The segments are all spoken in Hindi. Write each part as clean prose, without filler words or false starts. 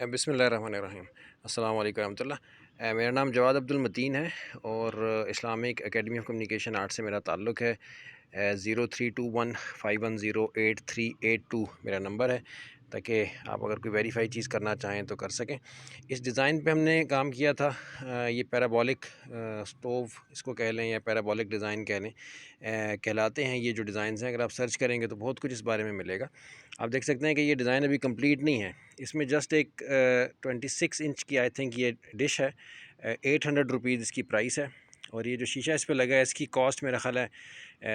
बिस्मिल्लाहिर्रहमानिर्रहीम। अस्सलाम वालेकुम रहमतुल्लाह। मेरा नाम जवाद अब्दुल मतीन है और Islamic academy of communication art से मेरा ताल्लुक़ है। 0321510838 मेरा नंबर है, ताकि आप अगर कोई वेरीफाई चीज़ करना चाहें तो कर सकें। इस डिज़ाइन पे हमने काम किया था। ये पैराबोलिक स्टोव इसको कह लें या पैराबोलिक डिज़ाइन कह लें, कहलाते हैं ये जो डिज़ाइंस हैं। अगर आप सर्च करेंगे तो बहुत कुछ इस बारे में मिलेगा। आप देख सकते हैं कि ये डिज़ाइन अभी कंप्लीट नहीं है। इसमें जस्ट एक 26 इंच की आई थिंक ये डिश है। 800 रुपीज़ इसकी प्राइस है। और ये जो शीशा इस पे लगा है इसकी कॉस्ट मेरा ख्याल है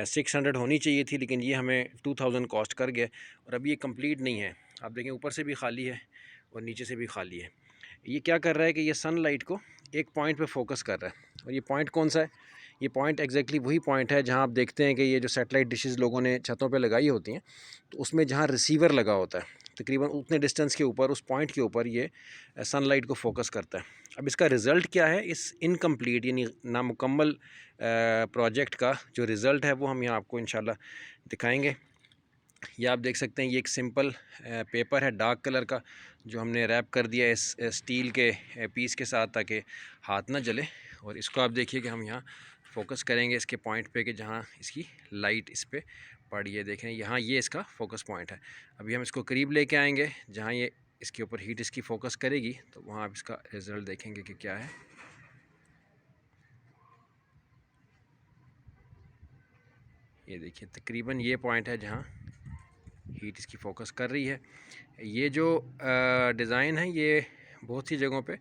600 होनी चाहिए थी, लेकिन ये हमें 2000 कॉस्ट कर गया। और अभी ये कंप्लीट नहीं है। आप देखें ऊपर से भी खाली है और नीचे से भी खाली है। ये क्या कर रहा है कि ये सनलाइट को एक पॉइंट पे फोकस कर रहा है। और ये पॉइंट कौन सा है? ये पॉइंट एग्जैक्टली वही पॉइंट है जहाँ आप देखते हैं कि ये जो सैटेलाइट डिशेस लोगों ने छतों पे लगाई होती हैं, तो उसमें जहाँ रिसीवर लगा होता है तकरीबन उतने डिस्टेंस के ऊपर, उस पॉइंट के ऊपर ये सनलाइट को फोकस करता है। अब इसका रिज़ल्ट क्या है? इस इनकम्प्लीट यानी नामुकम्मल प्रोजेक्ट का जो रिज़ल्ट है वो हम यहाँ आपको इंशाल्लाह दिखाएंगे। ये आप देख सकते हैं, ये एक सिंपल पेपर है डार्क कलर का, जो हमने रैप कर दिया इस स्टील के पीस के साथ ताकि हाथ ना जले। और इसको आप देखिए कि हम यहाँ फोकस करेंगे इसके पॉइंट पे कि जहाँ इसकी लाइट इस पे पड़ी है। देखें यहाँ ये इसका फोकस पॉइंट है। अभी हम इसको करीब लेके आएंगे जहाँ ये इसके ऊपर हीट इसकी फोकस करेगी, तो वहाँ आप इसका रिज़ल्ट देखेंगे कि क्या है। ये देखिए तकरीबन ये पॉइंट है जहाँ हीट इसकी फ़ोकस कर रही है। ये जो डिज़ाइन है ये बहुत सी जगहों पे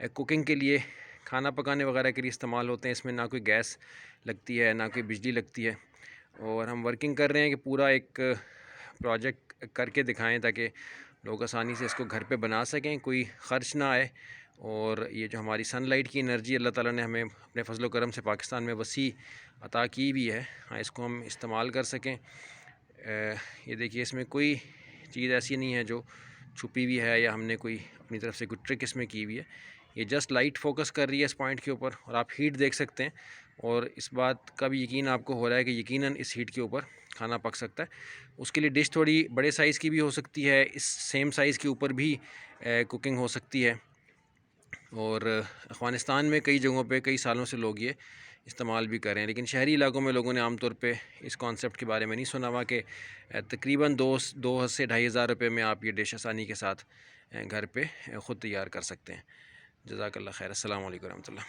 कुकिंग के लिए, खाना पकाने वगैरह के लिए इस्तेमाल होते हैं। इसमें ना कोई गैस लगती है ना कोई बिजली लगती है। और हम वर्किंग कर रहे हैं कि पूरा एक प्रोजेक्ट करके दिखाएं ताकि लोग आसानी से इसको घर पे बना सकें, कोई ख़र्च ना आए। और ये जो हमारी सनलाइट की एनर्जी अल्लाह ताला ने हमें अपने फजल करम से पाकिस्तान में वसी अता की भी है, हाँ, इसको हम इस्तेमाल कर सकें। ये देखिए इसमें कोई चीज़ ऐसी नहीं है जो छुपी हुई है या हमने कोई अपनी तरफ से कोई ट्रिक इसमें की हुई है। ये जस्ट लाइट फोकस कर रही है इस पॉइंट के ऊपर और आप हीट देख सकते हैं। और इस बात का भी यकीन आपको हो रहा है कि यकीनन इस हीट के ऊपर खाना पक सकता है। उसके लिए डिश थोड़ी बड़े साइज़ की भी हो सकती है, इस सेम साइज़ के ऊपर भी कुकिंग हो सकती है। और अफ़गानिस्तान में कई जगहों पे कई सालों से लोग ये इस्तेमाल भी कर रहे हैं, लेकिन शहरी इलाकों में लोगों ने आम तौर पे इस कॉन्सेप्ट के बारे में नहीं सुना हुआ कि तकरीबन दो से 2500 रुपये में आप ये डिश आसानी के साथ घर पे ख़ुद तैयार कर सकते हैं। जज़ाकल्लाह खैर। अस्सलाम वालेकुम रहमतुल्लाह।